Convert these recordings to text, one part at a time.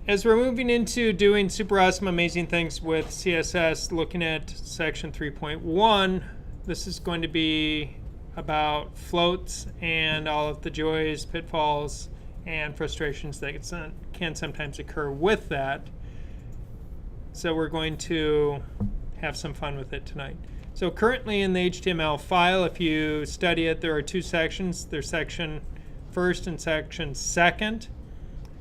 As we're moving into doing super awesome, amazing things with CSS, looking at section 3.1, this is going to be about floats and all of the joys, pitfalls, and frustrations that can sometimes occur with that. So we're going to have some fun with it tonight. So currently in the HTML file, if you study it, there are two sections. There's section first and section second.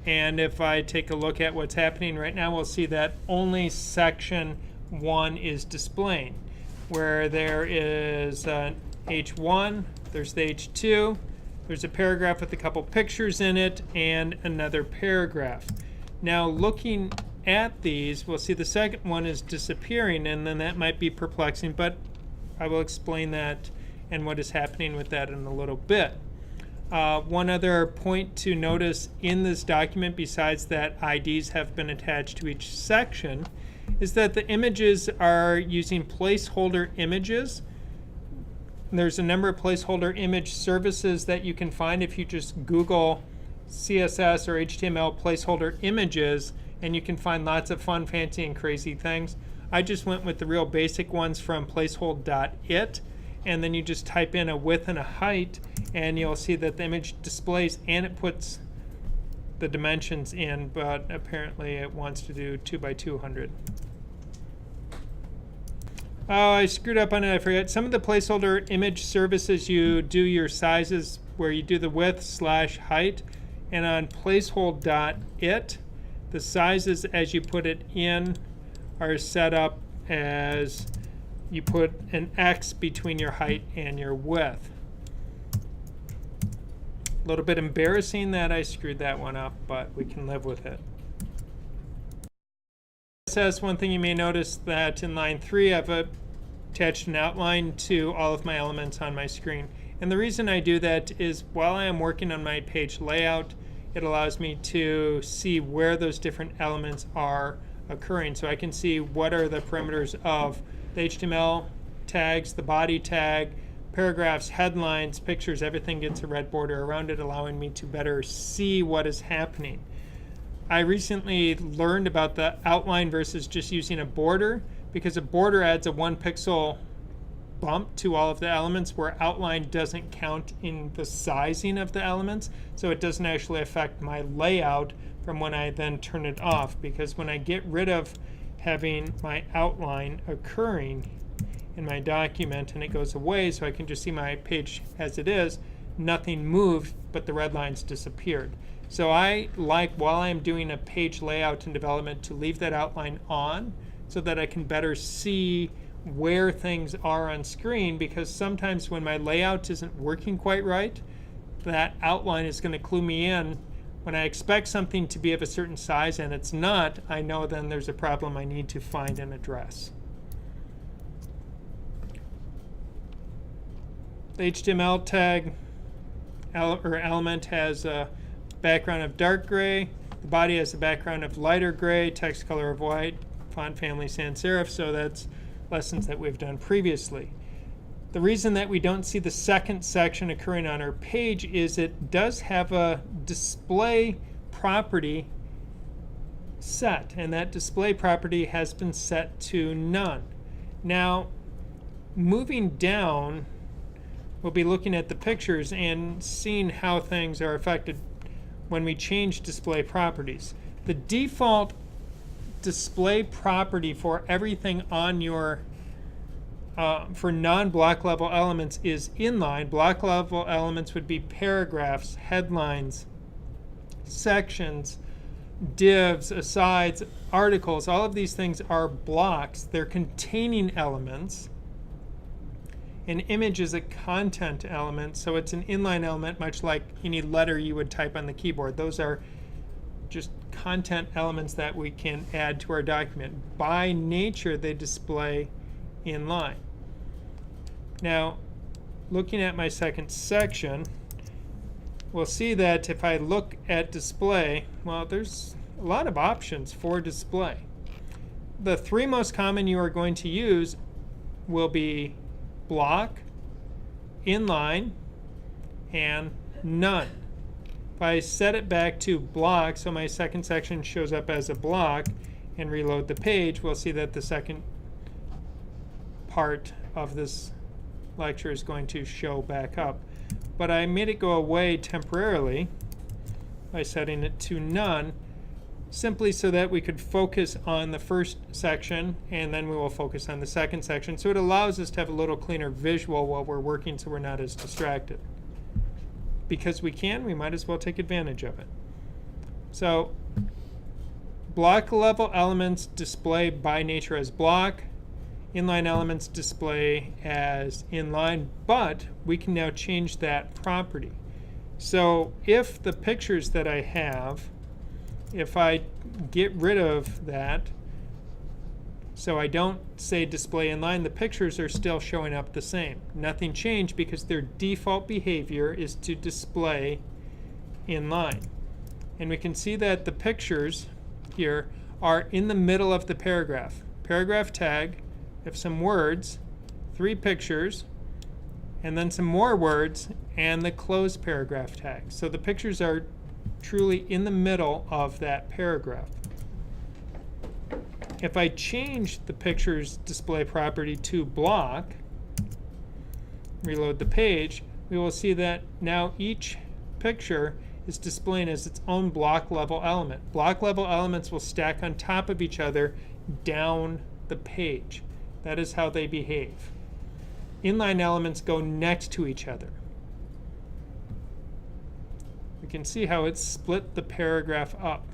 And if I take a look at what's happening right now, we'll see that only section 1 is displaying, where there is an H1, there's the H2, there's a paragraph with a couple pictures in it, and another paragraph. Now looking at these, we'll see the second one is disappearing, and then that might be perplexing, but I will explain that and what is happening with that in a little bit. One other point to notice in this document, besides that IDs have been attached to each section, is that the images are using placeholder images. There's a number of placeholder image services that you can find if you just Google CSS or HTML placeholder images, and you can find lots of fun, fancy, and crazy things. I just went with the real basic ones from placehold.it, and then you just type in a width and a height, and you'll see that the image displays and it puts the dimensions in, but apparently it wants to do 2 by 200. Oh, I screwed up on it. I forgot. Some of the placeholder image services, you do your sizes where you do the width/height, and on placehold.it, the sizes as you put it in are set up as you put an X between your height and your width. A little bit embarrassing that I screwed that one up, but we can live with it. CSS, one thing you may notice that in line 3 I've attached an outline to all of my elements on my screen. And the reason I do that is while I am working on my page layout, it allows me to see where those different elements are occurring. So I can see what are the parameters of the HTML tags, the body tag, paragraphs, headlines, pictures, everything gets a red border around it, allowing me to better see what is happening. I recently learned about the outline versus just using a border, because a border adds a 1 pixel bump to all of the elements, where outline doesn't count in the sizing of the elements, so it doesn't actually affect my layout from when I then turn it off, because when I get rid of having my outline occurring in my document and it goes away so I can just see my page as it is, nothing moved but the red lines disappeared. So I like, while I'm doing a page layout and development, to leave that outline on so that I can better see where things are on screen, because sometimes when my layout isn't working quite right, that outline is going to clue me in. When I expect something to be of a certain size and it's not, I know then there's a problem I need to find and address. The HTML tag or element has a background of dark gray. The body has a background of lighter gray, text color of white, font family sans serif, so that's lessons that we've done previously. The reason that we don't see the second section occurring on our page is it does have a display property set, and that display property has been set to none. Now, moving down, we'll be looking at the pictures and seeing how things are affected when we change display properties. The default display property for everything on your for non-block level elements is inline. Block level elements would be paragraphs, headlines, sections, divs, asides, articles. All of these things are blocks. They're containing elements. An image is a content element, so it's an inline element, much like any letter you would type on the keyboard. Those are just content elements that we can add to our document. By nature, they display inline. Now, looking at my second section, we'll see that if I look at display, well, there's a lot of options for display. The 3 most common you are going to use will be block, inline, and none. If I set it back to block, so my second section shows up as a block, and reload the page, we'll see that the second part of this lecture is going to show back up. But I made it go away temporarily by setting it to none, simply so that we could focus on the first section, and then we will focus on the second section. So it allows us to have a little cleaner visual while we're working, so we're not as distracted. Because we can, we might as well take advantage of it. So block level elements display by nature as block. Inline elements display as inline, but we can now change that property. So if the pictures that I have, if I get rid of that, so I don't say display inline, the pictures are still showing up the same. Nothing changed because their default behavior is to display inline. And we can see that the pictures here are in the middle of the paragraph. Paragraph tag, have some words, 3 pictures, and then some more words, and the close paragraph tag. So the pictures are truly in the middle of that paragraph. If I change the pictures display property to block, reload the page, we will see that now each picture is displaying as its own block level element. Block level elements will stack on top of each other down the page. That is how they behave. Inline elements go next to each other. We can see how it's split the paragraph up.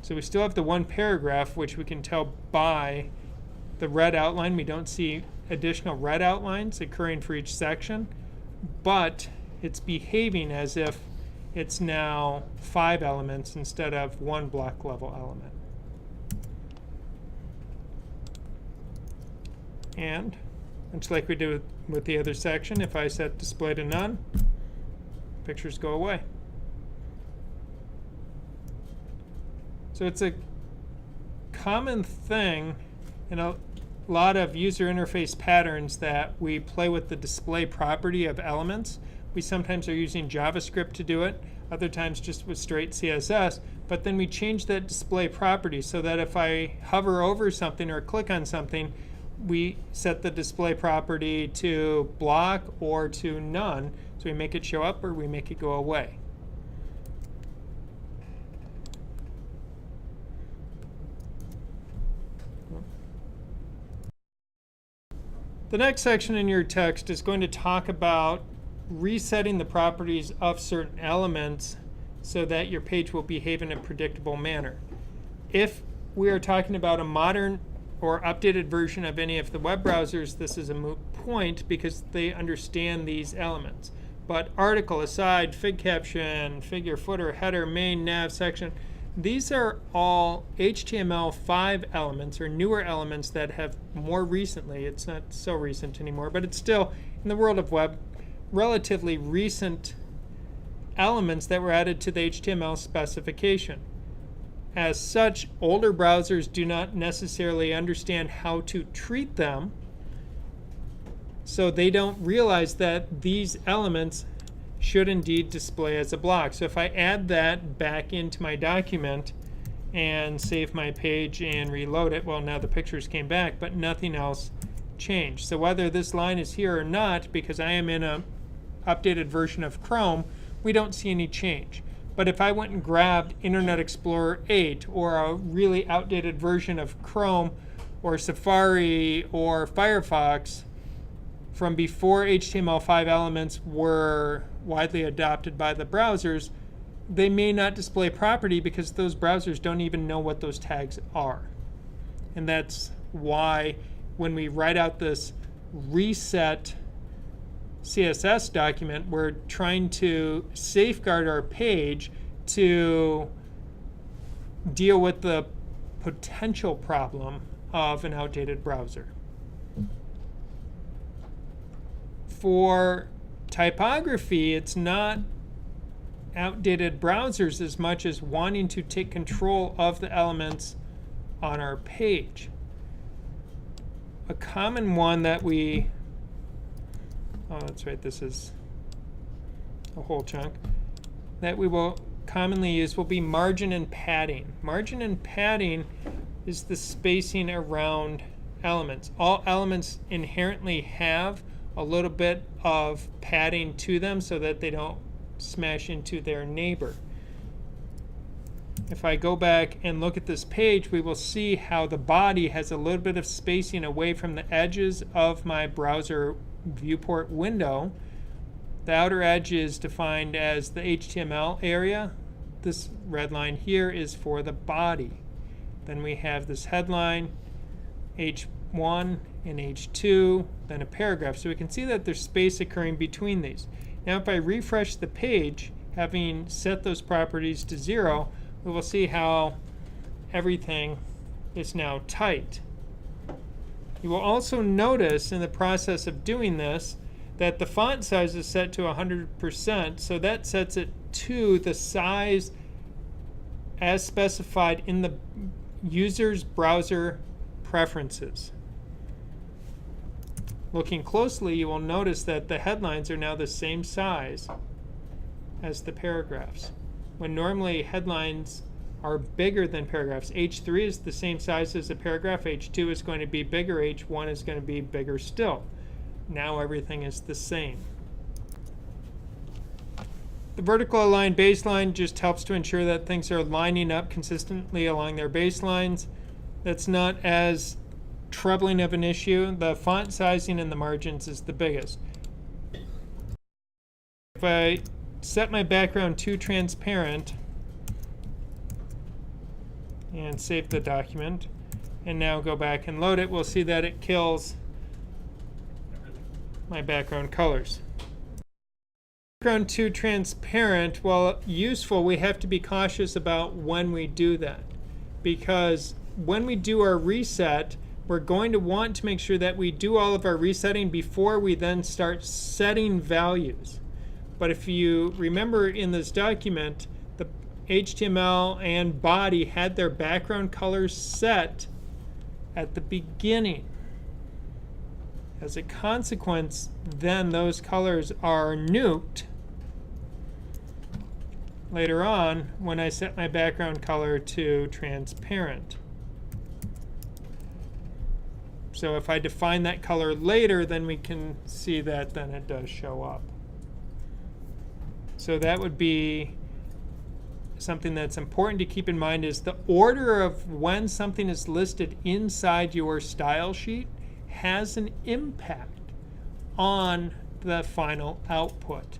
So we still have the one paragraph, which we can tell by the red outline. We don't see additional red outlines occurring for each section, but it's behaving as if it's now 5 elements instead of 1 block level element. And much like we did with the other section, if I set display to none, pictures go away. So it's a common thing in a lot of user interface patterns that we play with the display property of elements. We sometimes are using JavaScript to do it, other times just with straight CSS, but then we change that display property so that if I hover over something or click on something, we set the display property to block or to none. So we make it show up or we make it go away. The next section in your text is going to talk about resetting the properties of certain elements so that your page will behave in a predictable manner. If we are talking about a modern or updated version of any of the web browsers, this is a moot point because they understand these elements. But article, aside, fig caption, figure, footer, header, main, nav, section, these are all HTML5 elements or newer elements that have more recently, it's not so recent anymore, but it's still, in the world of web, relatively recent elements that were added to the HTML specification. As such, older browsers do not necessarily understand how to treat them, so they don't realize that these elements should indeed display as a block. So if I add that back into my document and save my page and reload it, well, now the pictures came back, but nothing else changed. So whether this line is here or not, because I am in an updated version of Chrome, we don't see any change. But if I went and grabbed Internet Explorer 8 or a really outdated version of Chrome or Safari or Firefox from before HTML5 elements were widely adopted by the browsers, they may not display property because those browsers don't even know what those tags are. And that's why when we write out this reset CSS document, we're trying to safeguard our page to deal with the potential problem of an outdated browser. For typography, it's not outdated browsers as much as wanting to take control of the elements on our page. A common one that we, oh, that's right, this is a whole chunk. that we will commonly use will be margin and padding. Margin and padding is the spacing around elements. All elements inherently have a little bit of padding to them so that they don't smash into their neighbor. If I go back and look at this page, we will see how the body has a little bit of spacing away from the edges of my browser viewport window. The outer edge is defined as the HTML area. This red line here is for the body. Then we have this headline, H1 and H2, then a paragraph. So we can see that there's space occurring between these. Now if I refresh the page, having set those properties to 0, we will see how everything is now tight. You will also notice in the process of doing this that the font size is set to 100%, so that sets it to the size as specified in the user's browser preferences. Looking closely, you will notice that the headlines are now the same size as the paragraphs, when normally headlines are bigger than paragraphs. H3 is the same size as a paragraph, H2 is going to be bigger, H1 is going to be bigger still. Now everything is the same. The vertical aligned baseline just helps to ensure that things are lining up consistently along their baselines. That's not as troubling of an issue. The font sizing and the margins is the biggest. If I set my background to transparent and save the document and now go back and load it, we'll see that it kills my background colors. Background to transparent, while useful, we have to be cautious about when we do that, because when we do our reset, we're going to want to make sure that we do all of our resetting before we then start setting values. But if you remember in this document, the HTML and body had their background colors set at the beginning. As a consequence, then those colors are nuked later on when I set my background color to transparent. So if I define that color later, then we can see that then it does show up. So that would be something that's important to keep in mind, is the order of when something is listed inside your style sheet has an impact on the final output.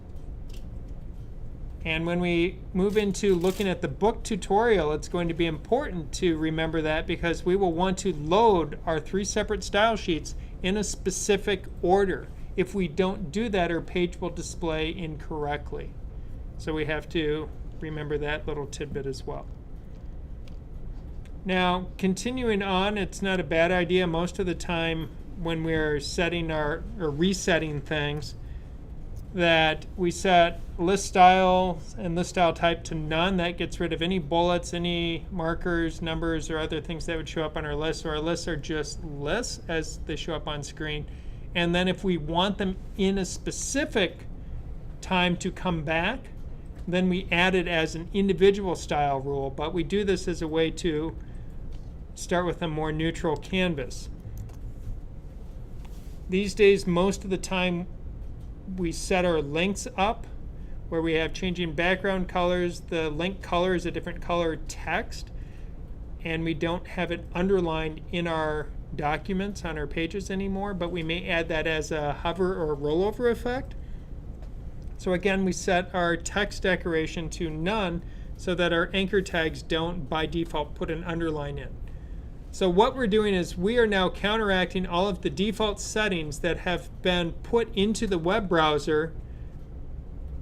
And when we move into looking at the book tutorial, it's going to be important to remember that, because we will want to load our 3 separate style sheets in a specific order. If we don't do that, our page will display incorrectly. So we have to remember that little tidbit as well. Now, continuing on, it's not a bad idea most of the time when we're setting or resetting things that we set list style and list style type to none. That gets rid of any bullets, any markers, numbers, or other things that would show up on our list. So our lists are just lists as they show up on screen. And then if we want them in a specific time to come back, then we add it as an individual style rule. But we do this as a way to start with a more neutral canvas. These days, most of the time, we set our links up where we have changing background colors. The link color is a different color text, and we don't have it underlined in our documents on our pages anymore, but we may add that as a hover or rollover effect. So again, we set our text decoration to none so that our anchor tags don't by default put an underline in. So what we're doing is we are now counteracting all of the default settings that have been put into the web browser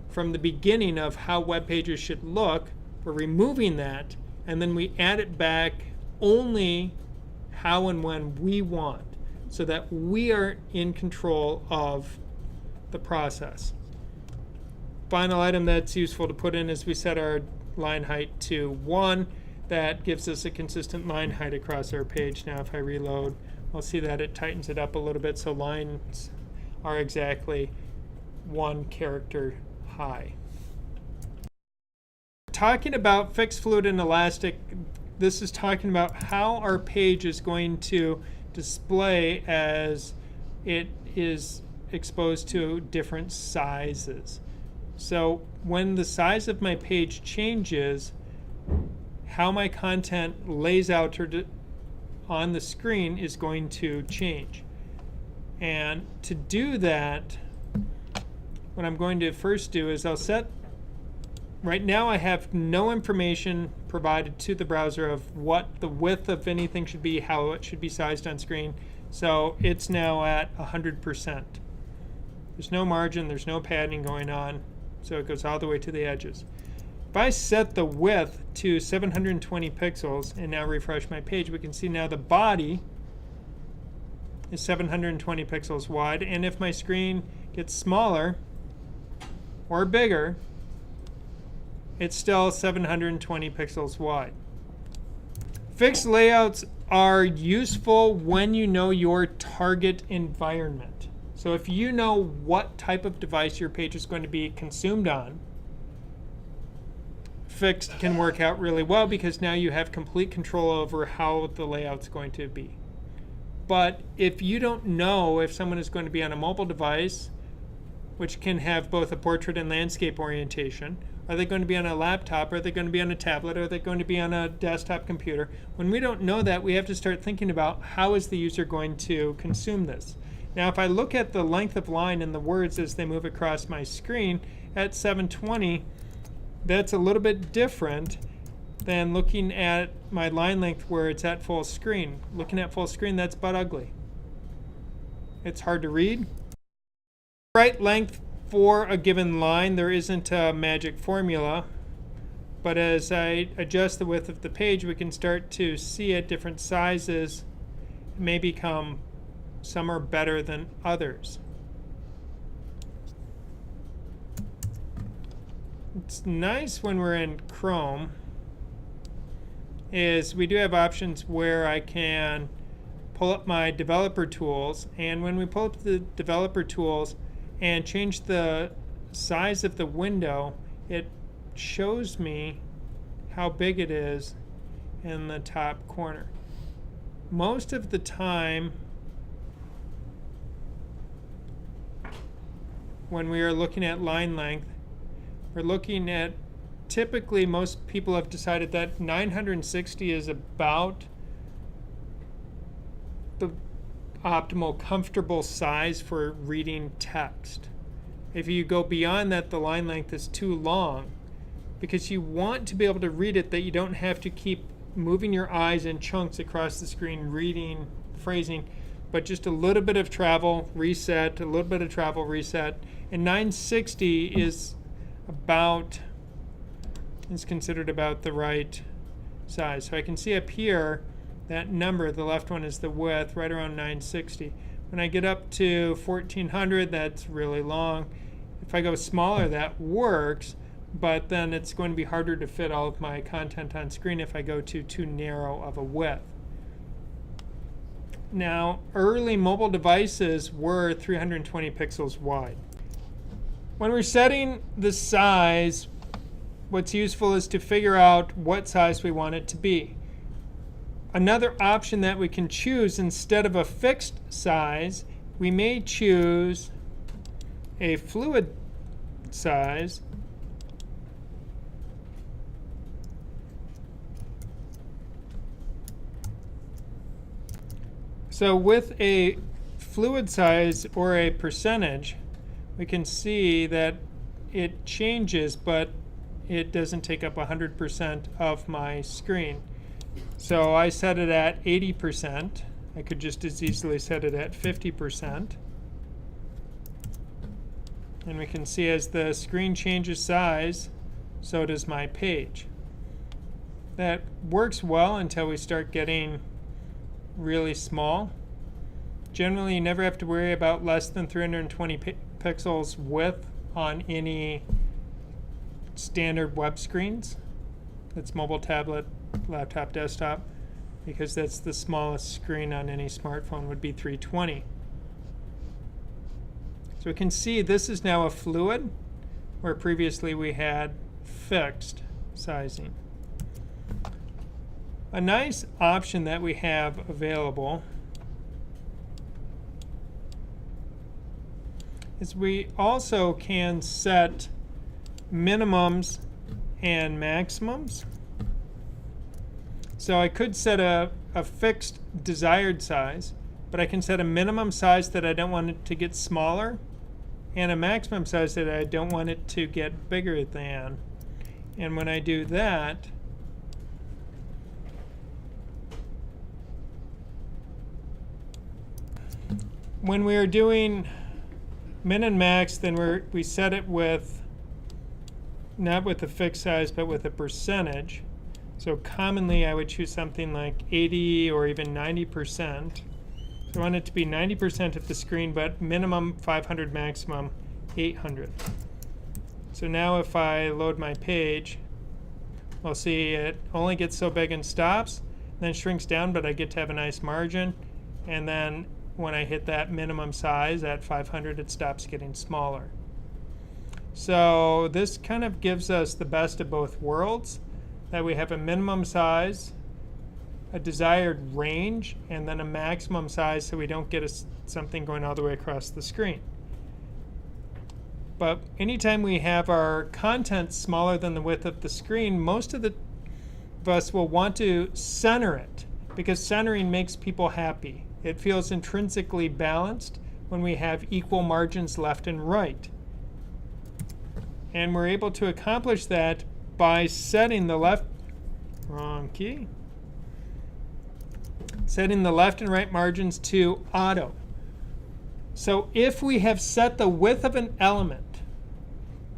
from the beginning of how web pages should look. We're removing that, and then we add it back only how and when we want, so that we are in control of the process. Final item that's useful to put in is we set our line height to 1. That gives us a consistent line height across our page. Now if I reload, we'll see that it tightens it up a little bit, so lines are exactly 1 character high. talking about fixed, fluid, and elastic. This is talking about how our page is going to display as it is exposed to different sizes. So when the size of my page changes, how my content lays out on the screen is going to change. And to do that, what I'm going to first do is I'll set, right now I have no information provided to the browser of what the width of anything should be, how it should be sized on screen. So it's now at 100%. There's no margin, there's no padding going on, so it goes all the way to the edges. If I set the width to 720 pixels and now refresh my page, we can see now the body is 720 pixels wide, and if my screen gets smaller or bigger, it's still 720 pixels wide. Fixed layouts are useful when you know your target environment. So if you know what type of device your page is going to be consumed on, fixed can work out really well because now you have complete control over how the layout's going to be. But if you don't know if someone is going to be on a mobile device, which can have both a portrait and landscape orientation, are they going to be on a laptop? Are they going to be on a tablet? Are they going to be on a desktop computer? When we don't know that, we have to start thinking about how is the user going to consume this. Now, if I look at the length of line and the words as they move across my screen at 720, that's a little bit different than looking at my line length where it's at full screen. Looking at full screen, that's butt ugly. It's hard to read. Right length for a given line, there isn't a magic formula, but as I adjust the width of the page, we can start to see at different sizes it may become some are better than others. It's nice when we're in Chrome is we do have options where I can pull up my developer tools, and when we pull up the developer tools and change the size of the window, it shows me how big it is in the top corner. Most of the time when we are looking at line length, we're looking at, typically most people have decided that 960 is about the optimal comfortable size for reading text. If you go beyond that, the line length is too long because you want to be able to read it that you don't have to keep moving your eyes in chunks across the screen reading phrasing, but just a little bit of travel, reset, a little bit of travel, reset. And 960 is considered about the right size. So I can see up here that number, the left one is the width, right around 960. When I get up to 1400, that's really long. If I go smaller, that works, but then it's going to be harder to fit all of my content on screen if I go to too narrow of a width. Now, early mobile devices were 320 pixels wide. When we're setting the size, what's useful is to figure out what size we want it to be. Another option that we can choose, instead of a fixed size, we may choose a fluid size. So with a fluid size or a percentage, we can see that it changes, but it doesn't take up 100% of my screen. So I set it at 80%. I could just as easily set it at 50%. And we can see as the screen changes size, so does my page. That works well until we start getting really small. Generally, you never have to worry about less than 320 pixels width on any standard web screens. That's mobile, tablet, laptop, desktop, because that's the smallest screen on any smartphone would be 320. So we can see this is now a fluid, where previously we had fixed. sizing. A nice option that we have available is we also can set minimums and maximums. So I could set a fixed desired size, but I can set a minimum size that I don't want it to get smaller and a maximum size that I don't want it to get bigger than. And when I do that, when we are doing min and max, then we set it with, not with a fixed size, but with a percentage. So commonly I would choose something like 80 or even 90%. So I want it to be 90% of the screen, but minimum 500, maximum 800. So now if I load my page, we'll see it only gets so big and stops, then shrinks down, but I get to have a nice margin. And then when I hit that minimum size at 500, it stops getting smaller. So this kind of gives us the best of both worlds, that we have a minimum size, a desired range, and then a maximum size so we don't get something going all the way across the screen. But anytime we have our content smaller than the width of the screen, most of us will want to center it, because centering makes people happy. It feels intrinsically balanced when we have equal margins left and right. And we're able to accomplish that by setting the setting the left and right margins to auto. So if we have set the width of an element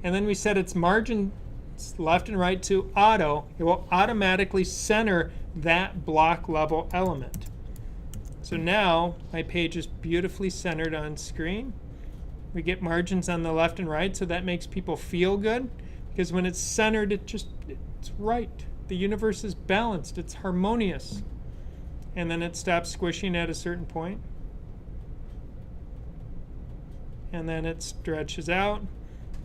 and then we set its margins left and right to auto, it will automatically center that block level element. So now my page is beautifully centered on screen. We get margins on the left and right, so that makes people feel good, because when it's centered, it's right. The universe is balanced, it's harmonious. And then it stops squishing at a certain point. And then it stretches out,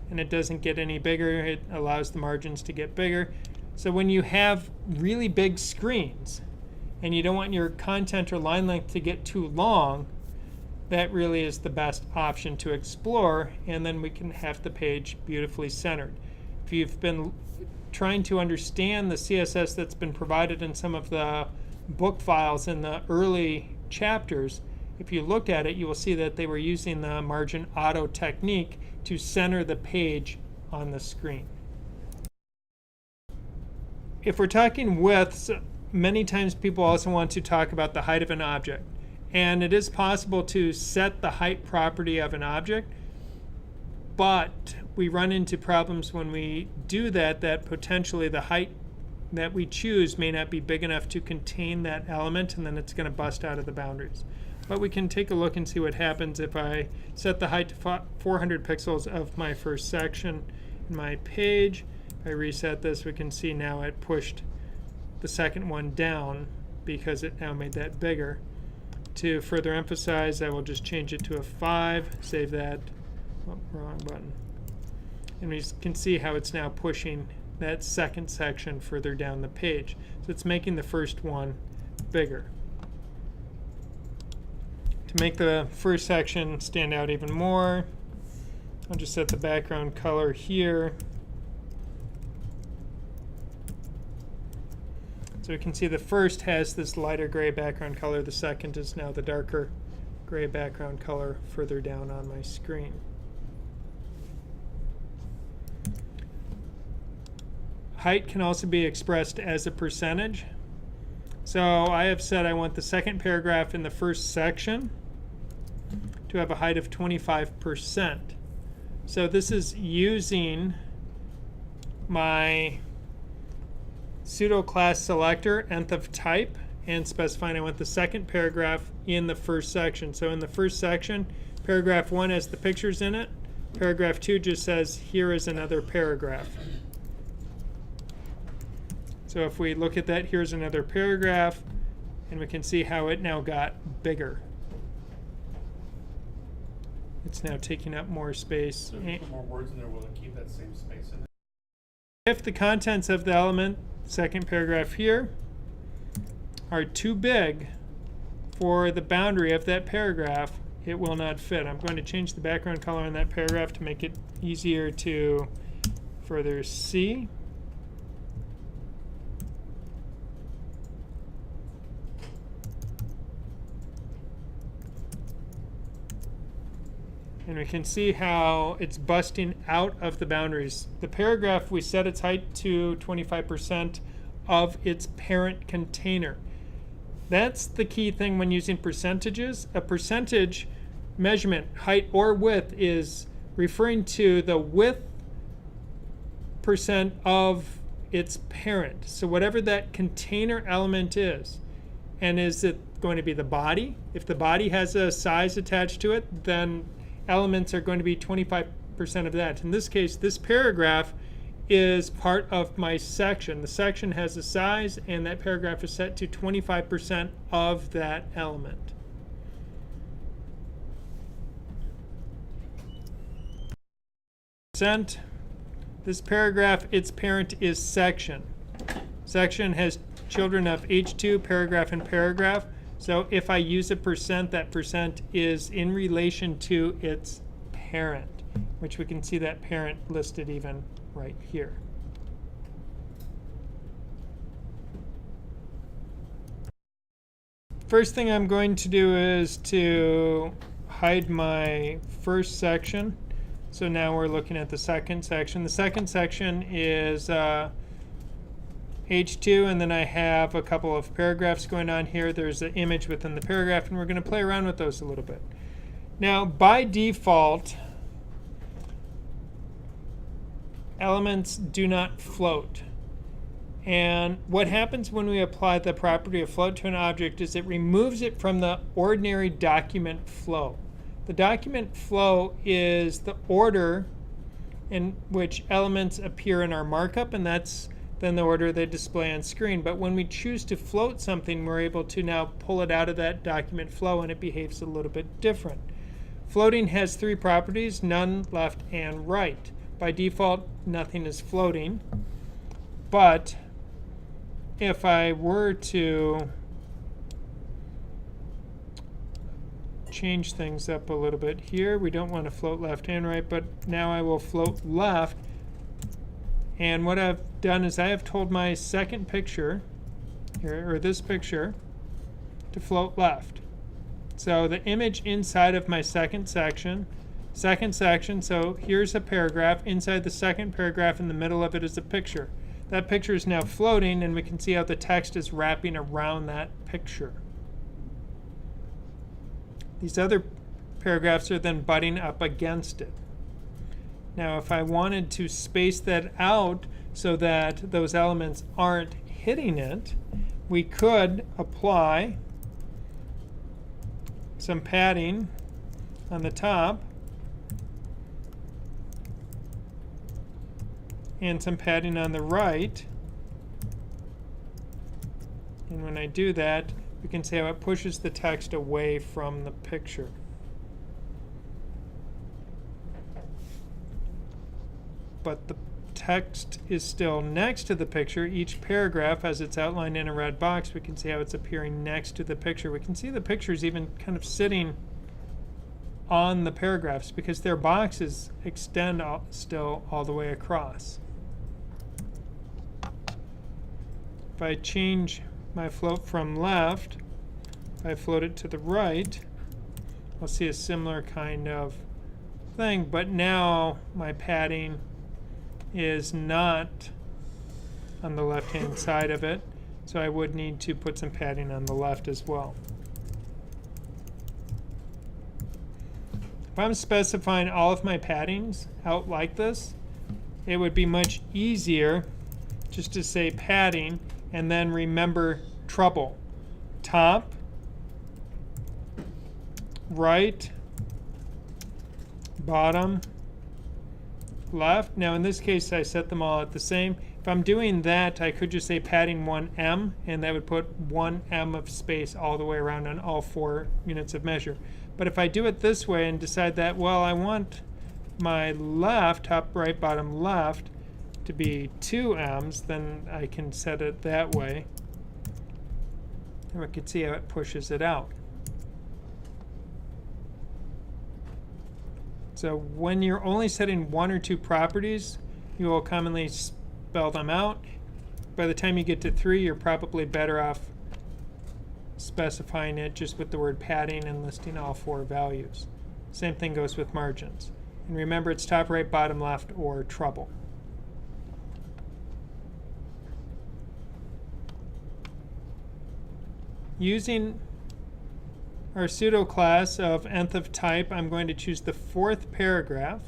and it doesn't get any bigger. It allows the margins to get bigger. So when you have really big screens, and you don't want your content or line length to get too long, that really is the best option to explore, and then we can have the page beautifully centered. If you've been trying to understand the CSS that's been provided in some of the book files in the early chapters, if you looked at it, you will see that they were using the margin auto technique to center the page on the screen. If we're talking widths, many times people also want to talk about the height of an object. And it is possible to set the height property of an object, but we run into problems when we do that potentially the height that we choose may not be big enough to contain that element, and then it's going to bust out of the boundaries. But we can take a look and see what happens if I set the height to 400 pixels of my first section in my page. If I reset this, we can see now it pushed the second one down because it now made that bigger. To further emphasize, I will just change it to a 5, save that, wrong button. And we can see how it's now pushing that second section further down the page. So it's making the first one bigger. To make the first section stand out even more, I'll just set the background color here. So we can see the first has this lighter gray background color. The second is now the darker gray background color further down on my screen. Height can also be expressed as a percentage. So I have said I want the second paragraph in the first section to have a height of 25%. So this is using my pseudo class selector, nth of type, and specifying I want the second paragraph in the first section. So in the first section, paragraph 1 has the pictures in it. Paragraph 2 just says, here is another paragraph. So if we look at that, here's another paragraph, and we can see how it now got bigger. It's now taking up more space. So if you put more words in there, will it keep that same space in it? If the contents of the element, second paragraph here, are too big for the boundary of that paragraph, it will not fit. I'm going to change the background color in that paragraph to make it easier to further see. And we can see how it's busting out of the boundaries. The paragraph, we set its height to 25% of its parent container. That's the key thing when using percentages. A percentage measurement, height or width, is referring to the width percent of its parent. So whatever that container element is. And is it going to be the body? If the body has a size attached to it, then elements are going to be 25% of that. In this case, this paragraph is part of my section. The section has a size, and that paragraph is set to 25% of that element. This paragraph, its parent is section. Section has children of H2, paragraph, and paragraph. So if I use a percent, that percent is in relation to its parent, which we can see that parent listed even right here. First thing I'm going to do is to hide my first section. So now we're looking at the second section. The second section is H2, and then I have a couple of paragraphs going on here. There's an image within the paragraph, and we're going to play around with those a little bit. Now, by default, elements do not float. And what happens when we apply the property of float to an object is it removes it from the ordinary document flow. The document flow is the order in which elements appear in our markup, and that's then the order they display on screen. But when we choose to float something, we're able to now pull it out of that document flow, and it behaves a little bit different. Floating has three properties: none, left, and right. By default, nothing is floating. But if I were to change things up a little bit here, we don't want to float left and right, but now I will float left. And what I've done is I have told my second picture here, or this picture, to float left. So the image inside of my second section, so here's a paragraph. Inside the second paragraph, in the middle of it, is a picture. That picture is now floating, and we can see how the text is wrapping around that picture. These other paragraphs are then butting up against it. Now, if I wanted to space that out so that those elements aren't hitting it, we could apply some padding on the top and some padding on the right. And when I do that, we can see how it pushes the text away from the picture. But the text is still next to the picture. Each paragraph, as it's outlined in a red box, we can see how it's appearing next to the picture. We can see the pictures even kind of sitting on the paragraphs because their boxes extend still all the way across. If I change my float from left, if I float it to the right, I'll see a similar kind of thing, but now my padding is not on the left-hand side of it, so I would need to put some padding on the left as well. If I'm specifying all of my paddings out like this, it would be much easier just to say padding and then remember trouble. Top, right, bottom, left. Now in this case I set them all at the same. If I'm doing that, I could just say padding 1em, and that would put 1em of space all the way around on all 4 units of measure. But if I do it this way and decide that, well, I want my left, top, right, bottom, left, to be 2m's, then I can set it that way. And we can see how it pushes it out. So when you're only setting 1 or 2 properties, you will commonly spell them out. By the time you get to 3, you're probably better off specifying it just with the word padding and listing all 4 values. Same thing goes with margins. And remember, it's top right, bottom left, or treble. Using our pseudo class of nth of type, I'm going to choose the 4th paragraph.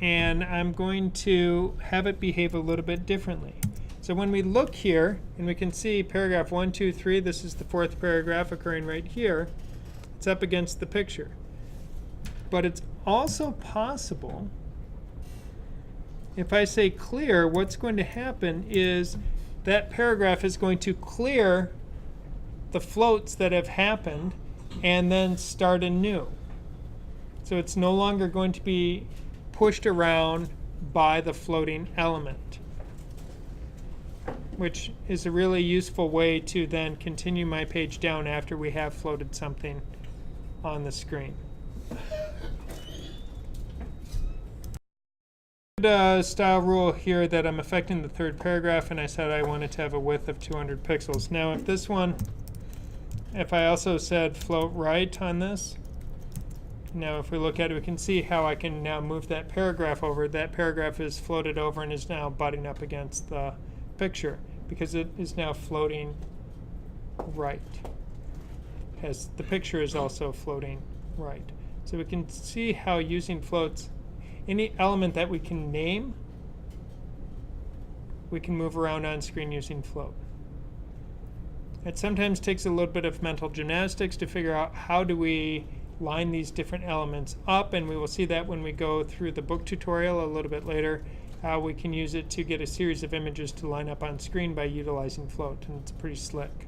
And I'm going to have it behave a little bit differently. So when we look here, and we can see paragraph 1, 2, 3, this is the 4th paragraph occurring right here. It's up against the picture. But it's also possible, if I say clear, what's going to happen is that paragraph is going to clear the floats that have happened and then start anew. So it's no longer going to be pushed around by the floating element, which is a really useful way to then continue my page down after we have floated something on the screen. Style rule here that I'm affecting the 3rd paragraph, and I said I wanted to have a width of 200 pixels. Now if this one, if I also said float right on this, now if we look at it, we can see how I can now move that paragraph over. That paragraph is floated over and is now butting up against the picture because it is now floating right, as the picture is also floating right. So we can see how using floats, any element that we can name, we can move around on screen using float. It sometimes takes a little bit of mental gymnastics to figure out how do we line these different elements up, and we will see that when we go through the book tutorial a little bit later, how we can use it to get a series of images to line up on screen by utilizing float, and it's pretty slick.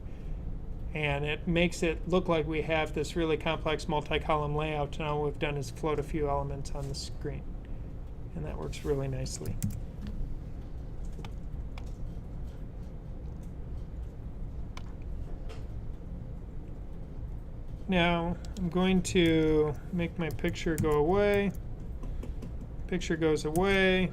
And it makes it look like we have this really complex multi-column layout, and all we've done is float a few elements on the screen. And that works really nicely. Now I'm going to make my picture go away. Picture goes away.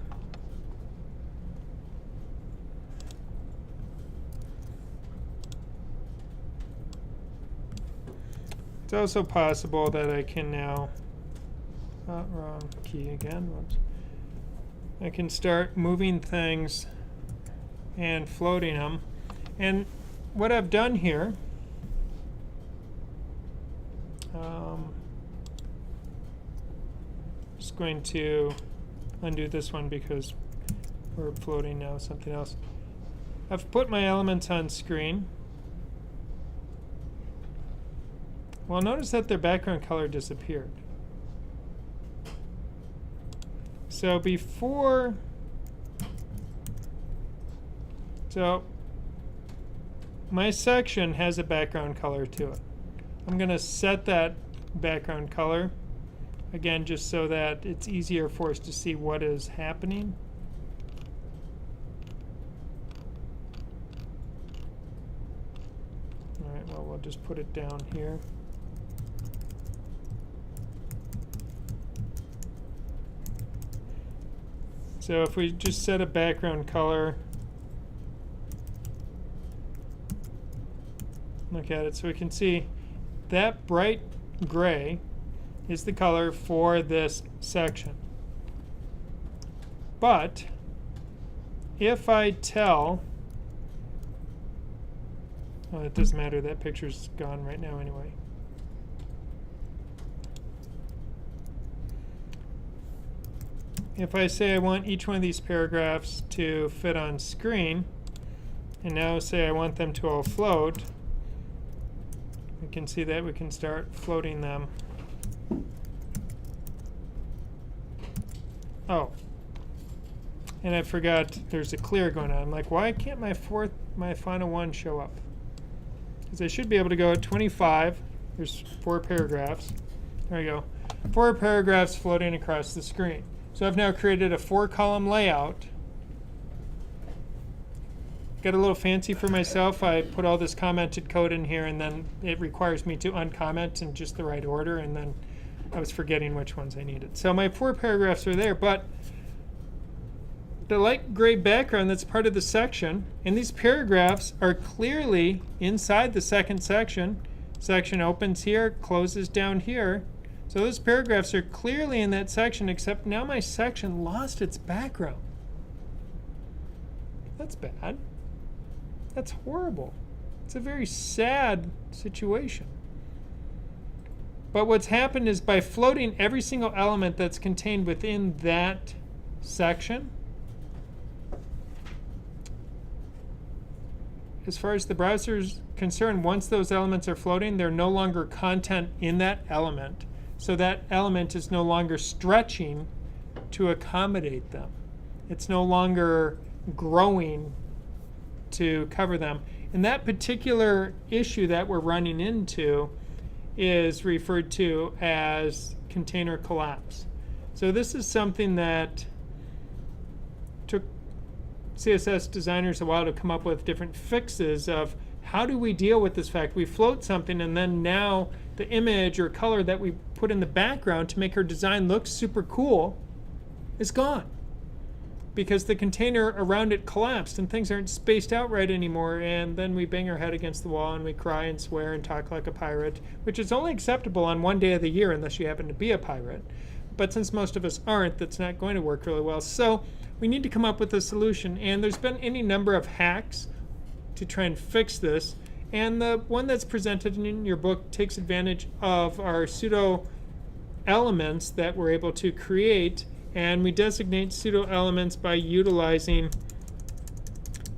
It's also possible that I can now, wrong key again, whoops. I can start moving things and floating them. And what I've done here, just going to undo this one because we're floating now something else. I've put my elements on screen. Well, notice that their background color disappeared. So before, so my section has a background color to it. I'm going to set that background color, again, just so that it's easier for us to see what is happening. All right, well, we'll just put it down here. So if we just set a background color, look at it, so we can see that bright gray is the color for this section. But if I tell, well, it doesn't matter, that picture's gone right now anyway. If I say I want each one of these paragraphs to fit on screen, and now say I want them to all float, we can see that we can start floating them. Oh, and I forgot there's a clear going on. I'm like, why can't my final one show up? Because I should be able to go at 25. There's 4 paragraphs. There we go. 4 paragraphs floating across the screen. So So I've now created a 4-column layout. Got a little fancy for myself. I put all this commented code in here, and then it requires me to uncomment in just the right order, and then I was forgetting which ones I needed. So my 4 paragraphs are there, but the light gray background that's part of the section, and these paragraphs are clearly inside the second section. Section opens here, closes down here. So those paragraphs are clearly in that section, except now my section lost its background. That's bad. That's horrible. It's a very sad situation. But what's happened is by floating every single element that's contained within that section, as far as the browser is concerned, once those elements are floating, they're no longer content in that element. So that element is no longer stretching to accommodate them. It's no longer growing to cover them. And that particular issue that we're running into is referred to as container collapse. So this is something that took CSS designers a while to come up with different fixes of how do we deal with this fact. We float something, and then now the image or color that we put in the background to make our design look super cool is gone, because the container around it collapsed and things aren't spaced out right anymore, and then we bang our head against the wall and we cry and swear and talk like a pirate, which is only acceptable on one day of the year unless you happen to be a pirate. But since most of us aren't, that's not going to work really well. So we need to come up with a solution, and there's been any number of hacks to try and fix this, and the one that's presented in your book takes advantage of our pseudo elements that we're able to create. And we designate pseudo elements by utilizing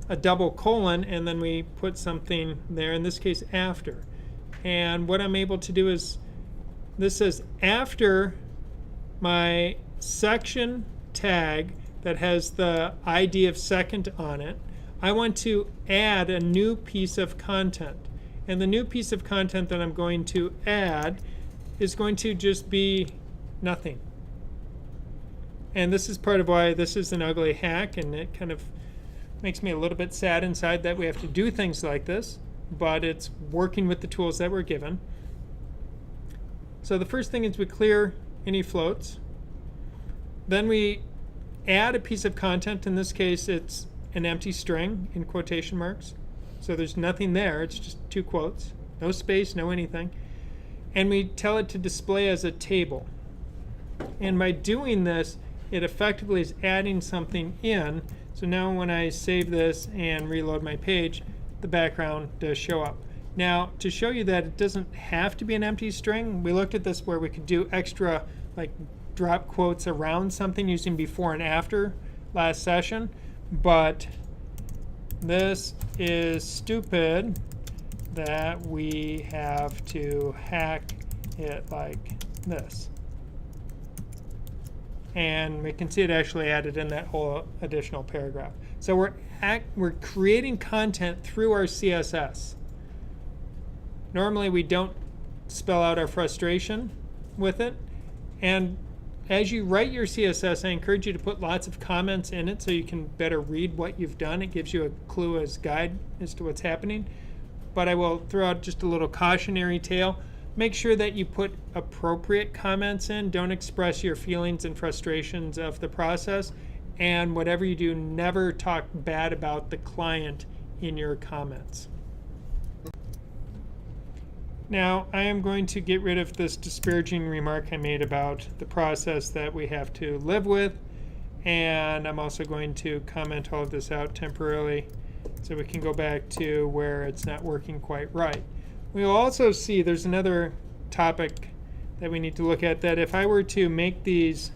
a double colon, and then we put something there, in this case after. And what I'm able to do is, this says after my section tag that has the ID of second on it, I want to add a new piece of content. And the new piece of content that I'm going to add is going to just be nothing. And this is part of why this is an ugly hack, and it kind of makes me a little bit sad inside that we have to do things like this, but it's working with the tools that we're given. So the first thing is we clear any floats. Then we add a piece of content. In this case, it's an empty string in quotation marks. So there's nothing there. It's just 2 quotes. No space, no anything. And we tell it to display as a table. And by doing this, it effectively is adding something in. So now when I save this and reload my page, the background does show up. Now, to show you that it doesn't have to be an empty string, we looked at this where we could do extra like drop quotes around something using before and after last session. But this is stupid that we have to hack it like this. And we can see it actually added in that whole additional paragraph. So we're creating content through our CSS. Normally we don't spell out our frustration with it. And as you write your CSS, I encourage you to put lots of comments in it so you can better read what you've done. It gives you a clue as guide as to what's happening. But I will throw out just a little cautionary tale. Make sure that you put appropriate comments in. Don't express your feelings and frustrations of the process. And whatever you do, never talk bad about the client in your comments. Now, I am going to get rid of this disparaging remark I made about the process that we have to live with. And I'm also going to comment all of this out temporarily so we can go back to where it's not working quite right. We'll also see there's another topic that we need to look at, that if I were to make these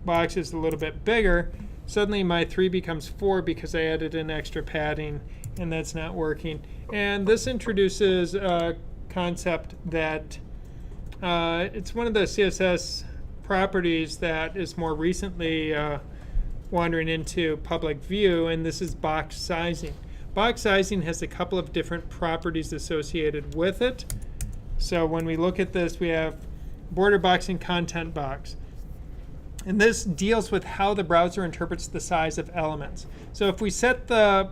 boxes a little bit bigger, suddenly my 3 becomes 4 because I added in extra padding, and that's not working. And this introduces a concept that it's one of the CSS properties that is more recently wandering into public view, and this is box sizing. Box sizing has a couple of different properties associated with it. So when we look at this, we have border box and content box. And this deals with how the browser interprets the size of elements. So if we set the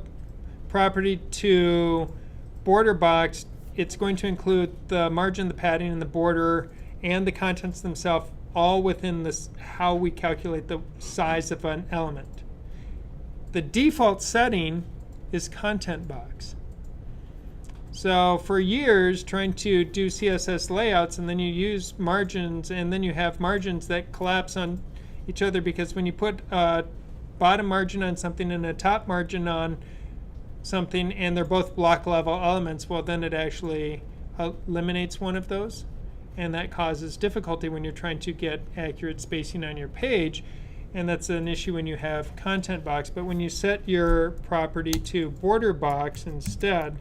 property to border box, it's going to include the margin, the padding, and the border, and the contents themselves, all within this how we calculate the size of an element. The default setting is content box. So for years, trying to do CSS layouts, and then you use margins, and then you have margins that collapse on each other, because when you put a bottom margin on something and a top margin on something, and they're both block level elements, well, then it actually eliminates one of those. And that causes difficulty when you're trying to get accurate spacing on your page. And that's an issue when you have content box. But when you set your property to border box instead,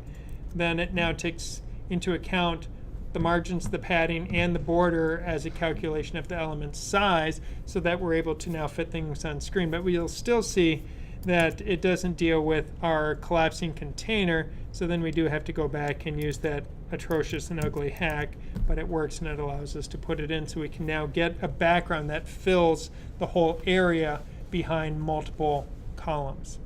then it now takes into account the margins, the padding, and the border as a calculation of the element's size, so that we're able to now fit things on screen. But we'll still see that it doesn't deal with our collapsing container, so then we do have to go back and use that atrocious and ugly hack, but it works and it allows us to put it in, so we can now get a background that fills the whole area behind multiple columns.